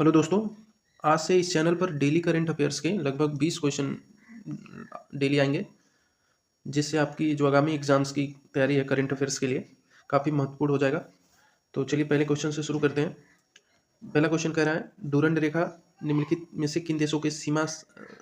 Hello दोस्तों। आज से इस चैनल पर डेली करंट अफेयर्स के लगभग 20 क्वेश्चन डेली आएंगे, जिससे आपकी जो आगामी एग्जाम्स की तैयारी है करंट अफेयर्स के लिए काफ़ी महत्वपूर्ण हो जाएगा। तो चलिए पहले क्वेश्चन से शुरू करते हैं। पहला क्वेश्चन कह रहा है, डूरंड रेखा निम्नलिखित में से किन देशों की सीमा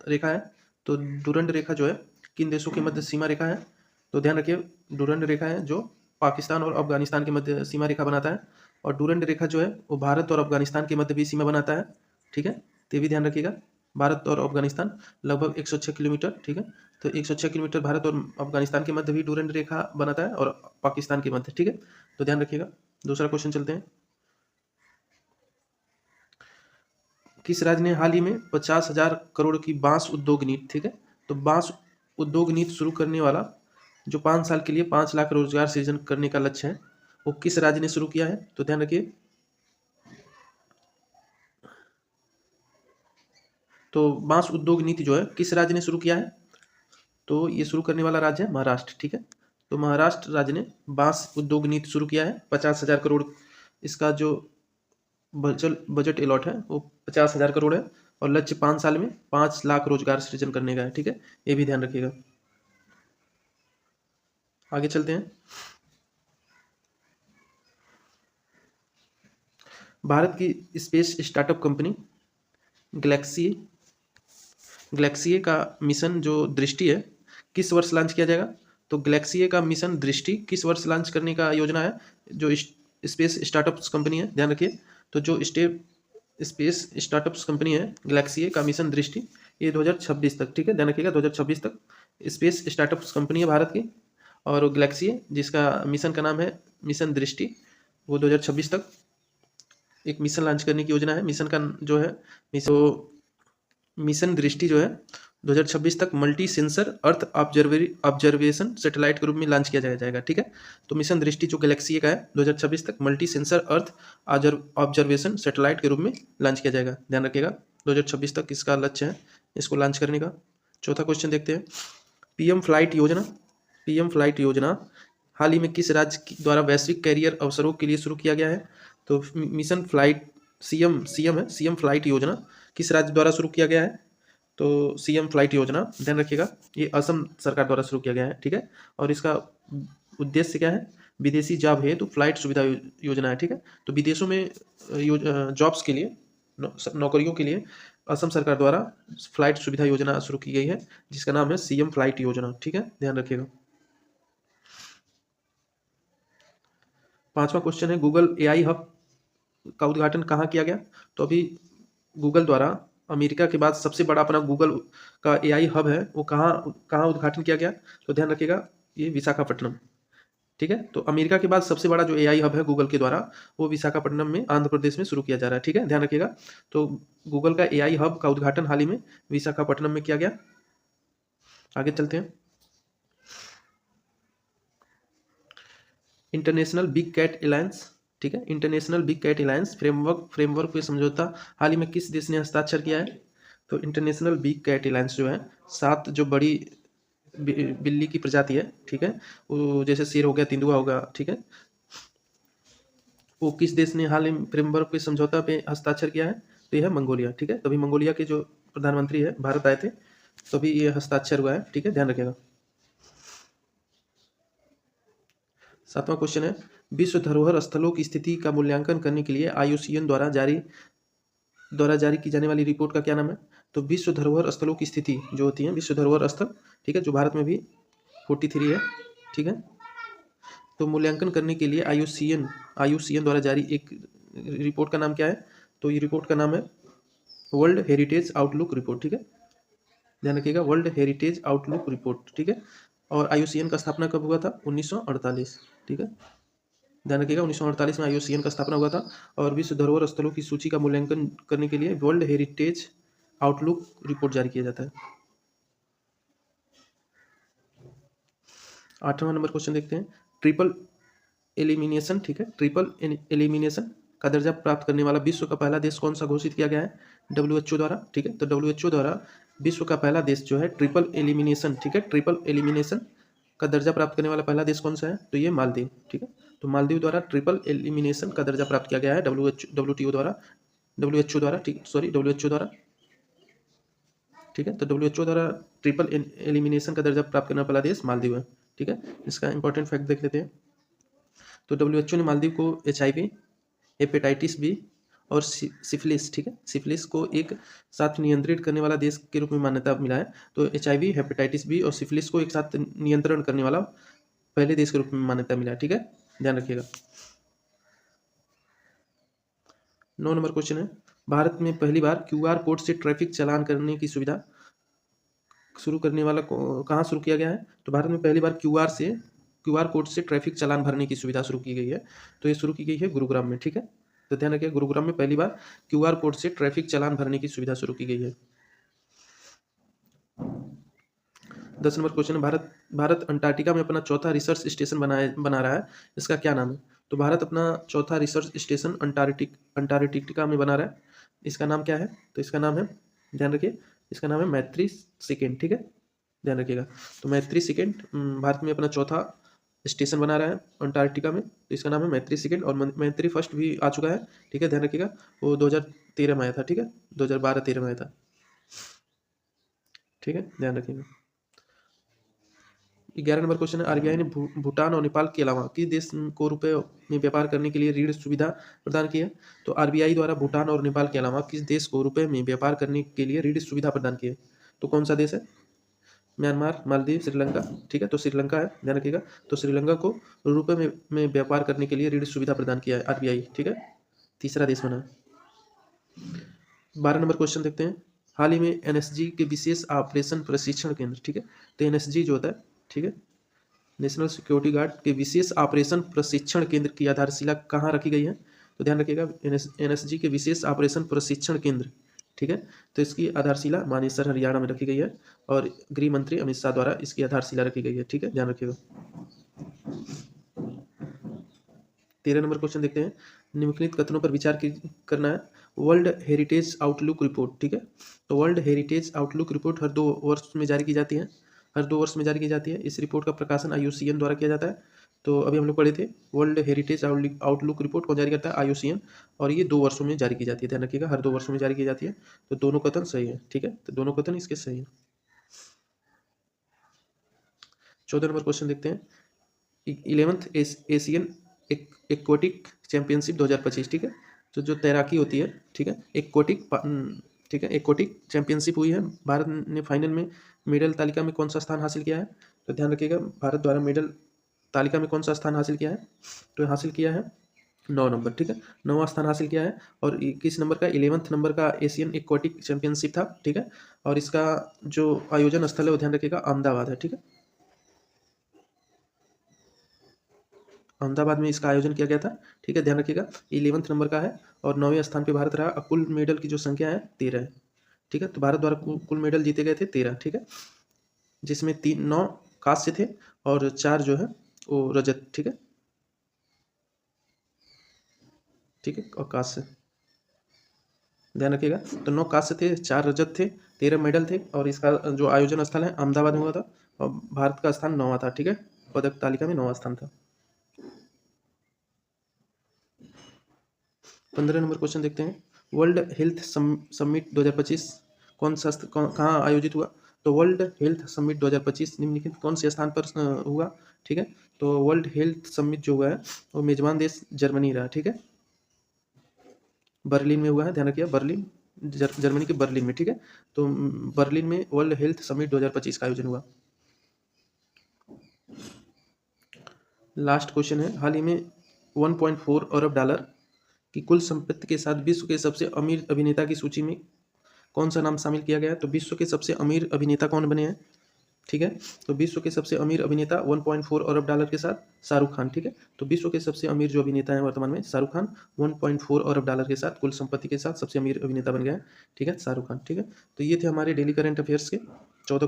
रेखा है। तो डूरंड रेखा जो है किन देशों के मध्य सीमा रेखा है। तो ध्यान रखिए, डूरंड रेखा है जो पाकिस्तान और अफगानिस्तान के मध्य सीमा रेखा बनाता है, और डूरंड रेखा जो है वो भारत और अफगानिस्तान के मध्य भी सीमा बनाता है। ठीक है, तो ये भी ध्यान रखिएगा। भारत और अफगानिस्तान लगभग 106 किलोमीटर। ठीक है, तो 106 किलोमीटर भारत और अफगानिस्तान के मध्य भी डूरंड रेखा बनाता है, और पाकिस्तान के मध्य। ठीक है, तो ध्यान रखिएगा। दूसरा क्वेश्चन चलते हैं। किस राज्य ने हाल ही में 50,000 करोड़ की बांस उद्योग नीति, ठीक है, तो बांस उद्योग नीति शुरू करने वाला जो 5 साल के लिए 5 लाख रोजगार सृजन करने का लक्ष्य है, वो किस राज्य ने शुरू किया है। तो ध्यान रखिए, तो बांस उद्योग नीति जो है किस राज्य ने शुरू किया है। तो ये शुरू करने वाला राज्य है महाराष्ट्र। ठीक है, तो महाराष्ट्र राज्य ने बांस उद्योग नीति शुरू किया है। 50,000 करोड़ इसका जो बजट अलॉट है वो 50,000 करोड़ है, और लक्ष्य 5 साल में 5 लाख रोजगार सृजन करने का है। ठीक है, ये भी ध्यान रखिएगा। आगे चलते हैं। भारत की स्पेस स्टार्टअप कंपनी गैलेक्सी का मिशन जो दृष्टि है किस वर्ष लॉन्च किया जाएगा। तो गैलेक्सी का मिशन दृष्टि किस वर्ष लॉन्च करने का योजना है, जो स्पेस स्टार्टअप्स कंपनी है। ध्यान रखिए, तो जो स्पेस स्टार्टअप्स कंपनी है गैलेक्सी का मिशन दृष्टि, ये 2026 तक। ठीक है, ध्यान रखिएगा, 2026 तक स्पेस स्टार्टअप्स कंपनी है भारत की, और गैलेक्सी जिसका मिशन का नाम है मिशन दृष्टि, वो 2026 तक एक मिशन लॉन्च करने की योजना है। मिशन का जो है मिशन दृष्टि जो है 2026 तक multi sensor earth observation satellite के रूप में लॉन्च किया जाएगा। ठीक है, तो मिशन दृष्टि जो गैलेक्सी का है 2026 तक multi sensor earth observation satellite के रूप में लॉन्च किया जाएगा। ध्यान रखिएगा, 2026 तक इसका लक्ष्य है इसको लॉन्च करने का। चौथा क्वेश्चन देखते हैं। पीएम फ्लाइट योजना हाल ही में किस राज्य द्वारा वैश्विक कैरियर अवसरों के लिए शुरू किया गया है। तो मिशन फ्लाइट सीएम फ्लाइट योजना किस राज्य द्वारा शुरू किया गया है। तो सीएम फ्लाइट योजना ध्यान रखिएगा, ये असम सरकार द्वारा शुरू किया गया है। ठीक है, और इसका उद्देश्य क्या है, विदेशी जॉब है तो फ्लाइट सुविधा योजना है। ठीक है, तो विदेशों में जॉब्स के लिए नौकरियों के लिए असम सरकार द्वारा फ्लाइट सुविधा योजना शुरू की गई है, जिसका नाम है सीएम फ्लाइट योजना। ठीक है, ध्यान रखिएगा। पांचवा क्वेश्चन है, गूगल एआई हब का उद्घाटन कहाँ किया गया। तो अभी गूगल द्वारा अमेरिका के बाद सबसे बड़ा अपना गूगल का एआई हब है, वो कहाँ कहाँ उद्घाटन किया गया। तो ध्यान रखिएगा, ये विशाखापट्टनम। ठीक है, तो अमेरिका के बाद सबसे बड़ा जो एआई हब है गूगल के द्वारा, वो विशाखापट्टनम में आंध्र प्रदेश में शुरू किया जा रहा है। ठीक है, ध्यान रखिएगा, तो गूगल का एआई हब का उद्घाटन हाल ही में विशाखापट्टनम में किया गया। आगे चलते हैं। इंटरनेशनल बिग कैट अलायंस, ठीक है, international big cat alliance framework पे समझौता हाल ही में किस देश ने हस्ताक्षर किया है। तो इंटरनेशनल बिग कैट अलायंस जो है 7 जो बड़ी बिल्ली की प्रजाति है, ठीक है, वो जैसे शेर हो गया, तेंदुआ होगा, ठीक है, वो किस देश ने हाल ही में फ्रेमवर्क पे समझौता पे हस्ताक्षर किया है। तो यह है मंगोलिया। ठीक है, तभी मंगोलिया के जो प्रधानमंत्री है भारत आए थे, तभी ये हस्ताक्षर हुआ है। ठीक है, ध्यान रखिएगा। 7वां क्वेश्चन है, विश्व धरोहर स्थलों की स्थिति का मूल्यांकन करने के लिए IUCN द्वारा जारी की जाने वाली रिपोर्ट का क्या नाम है। तो विश्व धरोहर स्थलों की स्थिति जो होती है, विश्व धरोहर स्थल, ठीक है, जो भारत में भी 43 है। ठीक है, तो मूल्यांकन करने के लिए IUCN द्वारा जारी एक रिपोर्ट का नाम क्या है। तो ये रिपोर्ट का नाम है वर्ल्ड हेरिटेज आउटलुक रिपोर्ट। ठीक है, ध्यान रखिएगा, वर्ल्ड हेरिटेज आउटलुक रिपोर्ट। ठीक है, और IUCN का स्थापना कब हुआ था, 1948। ठीक है, ध्यान रखिएगा, 1948 में IUCN का स्थापना हुआ था, और विश्व धरोहर स्थलों की सूची का मूल्यांकन करने के लिए वर्ल्ड हेरिटेज आउटलुक रिपोर्ट जारी किया जाता है। 8वां नंबर क्वेश्चन देखते हैं। ट्रिपल एलिमिनेशन, ठीक है, ट्रिपल एलिमिनेशन का दर्जा प्राप्त करने वाला विश्व का पहला देश कौन सा घोषित किया गया है WHO द्वारा। ठीक है, तो WHO द्वारा विश्व का पहला देश जो है ट्रिपल एलिमिनेशन, ठीक है, ट्रिपल एलिमिनेशन का दर्जा प्राप्त करने वाला पहला देश कौन सा है। तो ये मालदीव। ठीक है, तो मालदीव द्वारा ट्रिपल एलिमिनेशन का दर्जा प्राप्त किया गया है WTO द्वारा। WHO द्वारा, ठीक, सॉरी, WHO द्वारा, ठीक है। तो WHO द्वारा ट्रिपल एलिमिनेशन का दर्जा प्राप्त करने वाला देश मालदीव है, ठीक है। इसका इंपॉर्टेंट फैक्ट देख लेते हैं। तो WHO ने मालदीव को HIV, हेपेटाइटिस बी और सिफिलिस, ठीक है, सिफिलिस को एक साथ नियंत्रित करने वाला देश के रूप में मान्यता मिला है। तो HIV, हेपेटाइटिस बी और सिफिलिस को एक साथ नियंत्रण करने वाला पहले देश के रूप में मान्यता मिला है, ठीक है, ध्यान रखिएगा। 9 नंबर क्वेश्चन है, भारत में पहली बार QR कोड से ट्रैफिक चालान करने की सुविधा शुरू करने वाला कहाँ शुरू किया गया है? तो भारत में पहली बार QR कोड से ट्रैफिक चालान भरने की सुविधा शुरू की गई है। तो ये शुरू की गई है गुरुग्राम में, ठीक है। तो ध्यान रखिए, गुरुग्राम में पहली बार QR कोड से ट्रैफिक चालान भरने की सुविधा शुरू की गई है। 10 नंबर क्वेश्चन, भारत अंटार्कटिका में अपना चौथा रिसर्च स्टेशन बना रहा है, इसका क्या नाम है? तो भारत अपना चौथा रिसर्च स्टेशन अंटार्कटिका में बना रहा है, इसका नाम क्या है? तो इसका नाम है, ध्यान रखिए, इसका नाम है मैत्री सेकेंड, ठीक है, ध्यान रखिएगा। तो मैत्री सेकेंड भारत में अपना चौथा स्टेशन बना रहा है अंटार्कटिका में, तो इसका नाम है मैत्री सेकेंड। और मैत्री फर्स्ट भी आ चुका है, ठीक है, ध्यान रखिएगा, वो 2013 में आया था, ठीक है, 2012-13 में आया था, ठीक है, ध्यान रखिएगा। 11 नंबर क्वेश्चन है, RBI ने भूटान और नेपाल के अलावा किस देश को रुपए में व्यापार करने के लिए ऋण सुविधा प्रदान की है? तो RBI द्वारा भूटान और नेपाल के अलावा किस देश को रुपए में व्यापार करने के लिए ऋण सुविधा प्रदान की है? तो कौन सा देश है? म्यांमार, मालदीव, श्रीलंका, ठीक है, तो श्रीलंका है, ध्यान रखिएगा। तो श्रीलंका को रुपए में व्यापार करने के लिए ऋण सुविधा प्रदान किया है RBI, ठीक है, तीसरा देश बना। 12 नंबर क्वेश्चन देखते हैं, हाल ही में NSG के विशेष ऑपरेशन प्रशिक्षण केंद्र, ठीक है, तो NSG जो होता है, ठीक है, नेशनल सिक्योरिटी गार्ड के विशेष ऑपरेशन प्रशिक्षण केंद्र की आधारशिला कहाँ रखी गई है? तो ध्यान रखिएगा, NSG के विशेष ऑपरेशन प्रशिक्षण केंद्र, ठीक है, तो इसकी आधारशिला मानेसर, हरियाणा में रखी गई है और गृह मंत्री अमित शाह द्वारा इसकी आधारशिला रखी गई है, ठीक है, ध्यान रखिएगा। 13 नंबर क्वेश्चन देखते हैं, निम्नलिखित कथनों पर विचार करना है। वर्ल्ड हेरिटेज आउटलुक रिपोर्ट, ठीक है, तो वर्ल्ड हेरिटेज आउटलुक रिपोर्ट हर 2 वर्ष में जारी की जाती है, हर 2 वर्ष में जारी की जाती है। इस रिपोर्ट का प्रकाशन IUCN द्वारा किया जाता है। तो अभी हम लोग पढ़े थे, वर्ल्ड हेरिटेज आउटलुक रिपोर्ट कौन जारी करता है? IUCN, और ये 2 वर्षों में जारी की जाती है, ध्यान रखिएगा, हर 2 वर्षों में जारी की जाती है। तो दोनों कथन सही है, ठीक है, तो दोनों कथन इसके सही है। 14 नंबर क्वेश्चन देखते हैं, 11th एशियन एक्वेटिक चैंपियनशिप 2025, ठीक है, तो जो तैराकी होती है, ठीक है, ठीक है, एक्वेटिक चैंपियनशिप हुई है, भारत ने फाइनल में मेडल तालिका में कौन सा स्थान हासिल किया है? तो ध्यान रखिएगा, भारत द्वारा मेडल तालिका में कौन सा स्थान हासिल किया है? तो हासिल किया है 9 नंबर, ठीक है, 9वां स्थान हासिल किया है। और किस नंबर का? 11th नंबर का एशियन एक्वेटिक चैंपियनशिप था, ठीक है, और इसका जो आयोजन स्थल है वो ध्यान रखिएगा अहमदाबाद है, ठीक है, अहमदाबाद में इसका आयोजन किया गया था, ठीक है, ध्यान रखिएगा, 11th नंबर का है और 9वें स्थान पे भारत रहा। कुल मेडल की जो संख्या है 13 है, ठीक है, तो भारत द्वारा कुल मेडल जीते गए थे 13, ठीक है, जिसमें 9 कांस्य थे और 4 जो है वो रजत, ठीक है, ठीक है, और कांस्य, ध्यान रखिएगा, तो 9 कांस्य थे, 4 रजत थे, 13 मेडल थे, और इसका जो आयोजन स्थल है अहमदाबाद में हुआ था, और भारत का स्थान 9वां था, ठीक है, पदक तालिका में 9वां स्थान था। 15 नंबर क्वेश्चन देखते हैं, वर्ल्ड हेल्थ समिट 2025 कहाँ आयोजित हुआ? तो वर्ल्ड हेल्थ समिट 2025 निम्नलिखित कौन से स्थान पर हुआ? ठीक है, तो वर्ल्ड हेल्थ समिट जो हुआ है वो मेजबान देश जर्मनी रहा, ठीक है, बर्लिन में हुआ है, ध्यान रखिए, बर्लिन, जर्मनी के बर्लिन में, ठीक है, तो बर्लिन में वर्ल्ड हेल्थ समिट 2025 का आयोजन हुआ। लास्ट क्वेश्चन है, हाल ही में 1.4 अरब डॉलर की कुल संपत्ति के साथ विश्व के सबसे अमीर अभिनेता की सूची में कौन सा नाम शामिल किया गया है? तो विश्व के सबसे अमीर अभिनेता कौन बने हैं? ठीक है, तो विश्व के सबसे अमीर अभिनेता 1.4 अरब डॉलर के साथ शाहरुख खान, ठीक है, तो विश्व के सबसे अमीर जो अभिनेता है वर्तमान में शाहरुख खान, 1.4 अरब डॉलर के साथ कुल संपत्ति के साथ सबसे अमीर अभिनेता बन गया है, ठीक है, शाहरुख खान, ठीक है। तो ये थे हमारे डेली करंट अफेयर्स के 16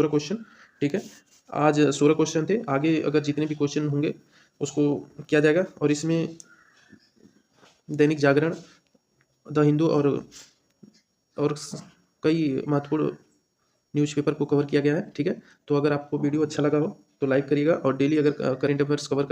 क्वेश्चन, ठीक है, आज 16 क्वेश्चन थे, आगे अगर जितने भी क्वेश्चन होंगे उसको किया जाएगा, और इसमें दैनिक जागरण, द हिंदू और कई महत्वपूर्ण न्यूज़पेपर को कवर किया गया है, ठीक है, तो अगर आपको वीडियो अच्छा लगा हो तो लाइक करिएगा, और डेली अगर करंट अफेयर्स कवर